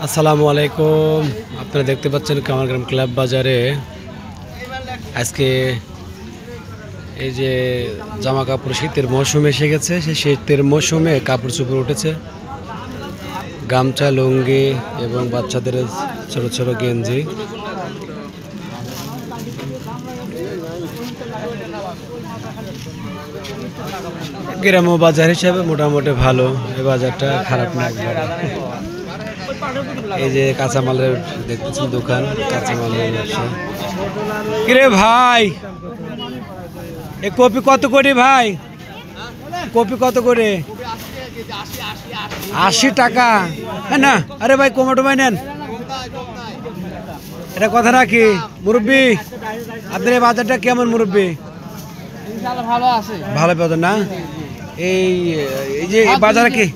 আসসালামু আলাইকুম। আপনারা দেখতে পাচ্ছেন কামারগ্রাম ক্লাব বাজারে আজকে এই যে জামা কাপড় শীতের মৌসুম এসে গেছে। সেই শীতের মৌসুমে কাপড় চোপড় উঠেছে, গামছা, লুঙ্গি এবং বাচ্চাদের ছোট ছোট গেঞ্জি। গ্রাম্য বাজার হিসাবে মোটামুটি ভালো, এই বাজারটা খারাপ না একবারে। এই যে কাঁচামালের দেখতেছেন দোকান, কাঁচামালের ব্যবসা। কিরে ভাই, এ কপি কত করে ভাই? কপি কত করে? 80 টাকা। হ্যাঁ না, আরে ভাই টমেটো ভাই নেন, এটা কথা রাখি। মুরব্বি, আপনার এই বাজারটা কেমন মুরব্বি? ভালো আছে, ভালো বাজার না? এই যে বাজারে কি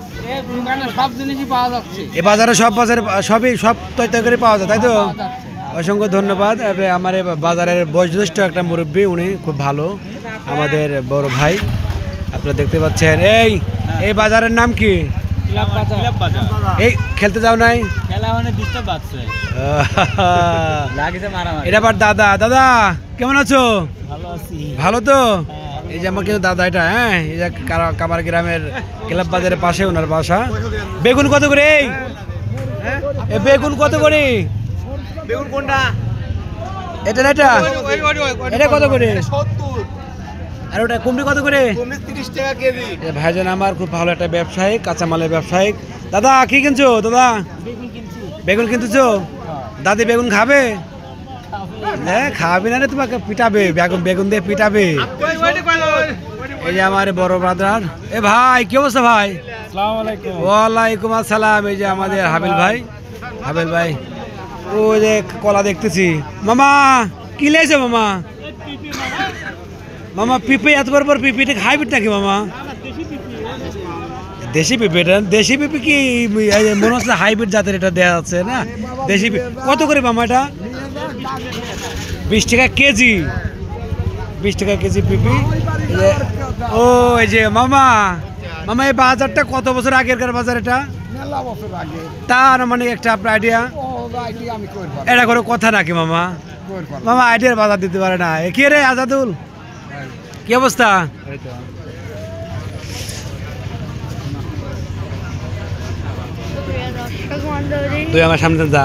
সব জিনিসই পাওয়া যাচ্ছে? এই বাজারে সব সব তৈরি পাওয়া যায়, তাই তো? অসংখ্য ধন্যবাদ। আমার এই বাজারের বয়োজ্যেষ্ঠ একটা মুরব্বী, উনি খুব ভালো, আমাদের বড় ভাই। আপনারা দেখতে পাচ্ছেন এই বাজারের নাম কি? এই খেলতে যাও নাই? এটা আবার দাদা। দাদা কেমন আছো? ভালো তো? এই যে আমার কিন্তু দাদা, এটা হ্যাঁ, এই যে কামার গ্রামের ক্লাব বাজারের পাশে ওনার বাসা। বেগুন কত করে? এই বেগুন কত করে? বেগুন কোনটা? এটা এটা কত করে? আর ওটা কুমড়ি কত করে? 30 টাকা কেজি। ভাইজান আমার খুব ভালো একটা ব্যবসায়ী, কাঁচামালের ব্যবসায়ী। দাদা কি কিনছো? দাদা বেগুন কিনতেছো? দাদি বেগুন খাবে? হ্যাঁ খাবি না রে, তোমাকে পিটাবে, বেগুন দিয়ে পিটাবে। এই যে আমার বড় ব্রাদার। এ ভাই কি অবস্থা ভাই? ওয়ালাইকুম আসসালাম। এই যে আমাদের হাবিল ভাই। ও যে কলা দেখতেছি। মামা কি লেছে মামা? মামা পিপে এত বড় বড় পিপি, এটা হাইব্রিড নাকি মামা? দেশি পিপি। এটা দেশি পিপি কি মনে হচ্ছে হাইব্রিড জাতের এটা দেওয়া আছে না? দেশি পিপি কত করে মামা? এটা 20 টাকা কেজি। 20 টাকা কেজি পিপি। ও এই যে মামা এই বাজারটা কত বছর আগেরকার বাজার এটা? তার মানে একটা আপনার আইডিয়া? এটা কোনো কথা নাকি মামা? আইডিয়ার বাজার দিতে পারে না। কি রে আজাদুল, কি অবস্থা? তুই আমার সামনে যা।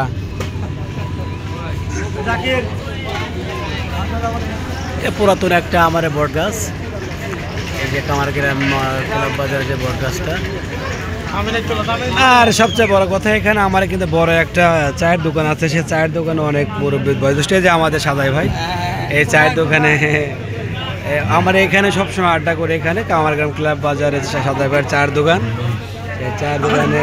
পুরাতন একটা আমার বট গাছ, এই যে কামার গ্রাম ক্লাব বাজারে যে বট গাছটা। আর সবচেয়ে বড় কথা, এখানে আমার কিন্তু বড় একটা চায়ের দোকান আছে। সে চায়ের দোকানে অনেক মুরব্বী বয়োজ্যেষ্ঠ, যে আমাদের সাদাই ভাই, এই চায়ের দোকানে আমার এখানে সবসময় আড্ডা করে। এখানে কামারগ্রাম ক্লাব বাজারে সাদাই ভাইয়ের চায়ের দোকান। এই চায়ের দোকানে